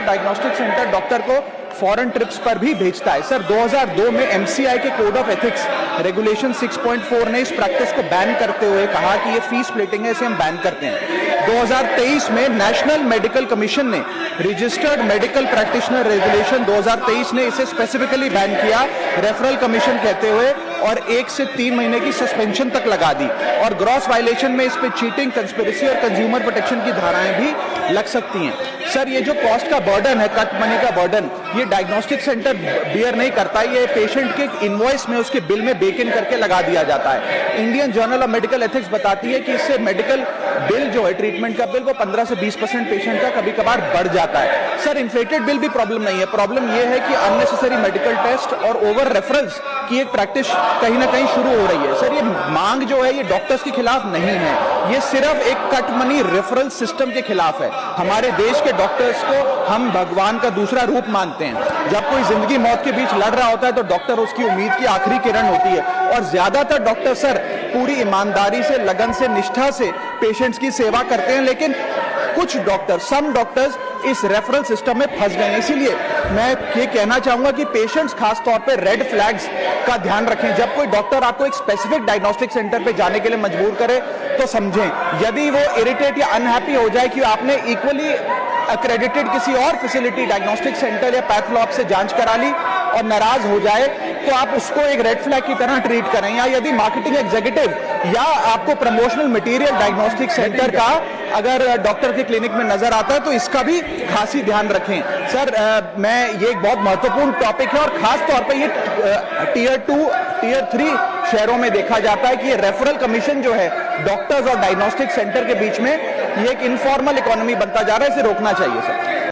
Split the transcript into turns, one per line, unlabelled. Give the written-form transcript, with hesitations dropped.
तो diagnostic centre doctor को foreign trips पर भी भेजता है। सर 2002 में एमसीआई के कोड ऑफ एथिक्स रेगुलेशन 6.4 ने इस प्रैक्टिस को बैन करते हुए कहा कि ये फीस स्प्लिटिंग है, इसे हम बैन करते हैं। 2023 में नेशनल मेडिकल कमीशन ने रजिस्टर्ड मेडिकल प्रैक्टिशनर रेगुलेशन 2023 ने इसे स्पेसिफिकली बैन किया, रेफरल कमीशन कहते हुए, और 1 से 3 महीने की सस्पेंशन तक लगा दी। और ग्रॉस वायलेशन में इस पे चीटिंग, कंस्पिरेसी और कंज्यूमर प्रोटेक्शन की धाराएं भी लग सकती हैं। सर ये जो कॉस्ट का बर्डन है, कट मनी का बर्डन, ये डायग्नोस्टिक सेंटर बियर नहीं करता, ये पेशेंट के इनवॉइस में, उसके बिल में बेक इन करके लगा दिया जाता है। Indian journal of medical ethics बताती है कि इससे मेडिकल बिल जो है, ट्रीटमेंट का बिल, वो 15 से 20% पेशेंट का कभी कभार बढ़ जाता है। सर इन्फ्लेटेड बिल भी प्रॉब्लम नहीं है, प्रॉब्लम ये है कि अननेसेसरी मेडिकल टेस्ट और ओवर रेफरेंस की एक प्रैक्टिस कहीं ना कहीं शुरू हो रही है। सर ये मांग जो है ये डॉक्टर्स के खिलाफ नहीं है, ये सिर्फ एक कट मनी रेफरल सिस्टम के खिलाफ है। हमारे देश के डॉक्टर्स को हम भगवान का दूसरा रूप मानते हैं। जब कोई जिंदगी मौत के बीच लड़ रहा होता है तो डॉक्टर उसकी उम्मीद की आखिरी किरण होती है, और ज्यादातर डॉक्टर सर पूरी ईमानदारी से, लगन से, निष्ठा से पेशेंट्स की सेवा करते हैं। लेकिन कुछ डॉक्टर, सम डॉक्टर्स इस रेफरल सिस्टम में फंस गए हैं। इसीलिए मैं ये कहना चाहूंगा कि पेशेंट्स खास तौर पे रेड फ्लैग्स का ध्यान रखें। जब कोई डॉक्टर आपको एक स्पेसिफिक डायग्नोस्टिक सेंटर पे जाने के लिए मजबूर करे तो समझें। यदि वो इरिटेट या अनहैप्पी हो जाए कि आपने इक्वली अक्रेडिटेड किसी और फैसिलिटी, डायग्नोस्टिक सेंटर या पैथ लैब से जांच करा ली और नाराज हो जाए, तो आप उसको एक रेड फ्लैग की तरह ट्रीट करें। या यदि मार्केटिंग एग्जीक्यूटिव या आपको प्रमोशनल मटेरियल डायग्नोस्टिक सेंटर का अगर डॉक्टर के क्लिनिक में नजर आता है तो इसका भी खासी ध्यान रखें। सर मैं ये एक बहुत महत्वपूर्ण टॉपिक है, और खास तौर पे ये टीयर 2, टीयर 3 शहरों में देखा जाता है कि ये रेफरल कमीशन जो है डॉक्टर्स और डायग्नोस्टिक सेंटर के बीच में, ये एक इनफॉर्मल इकोनॉमी बनता जा रहा है, इसे रोकना चाहिए सर।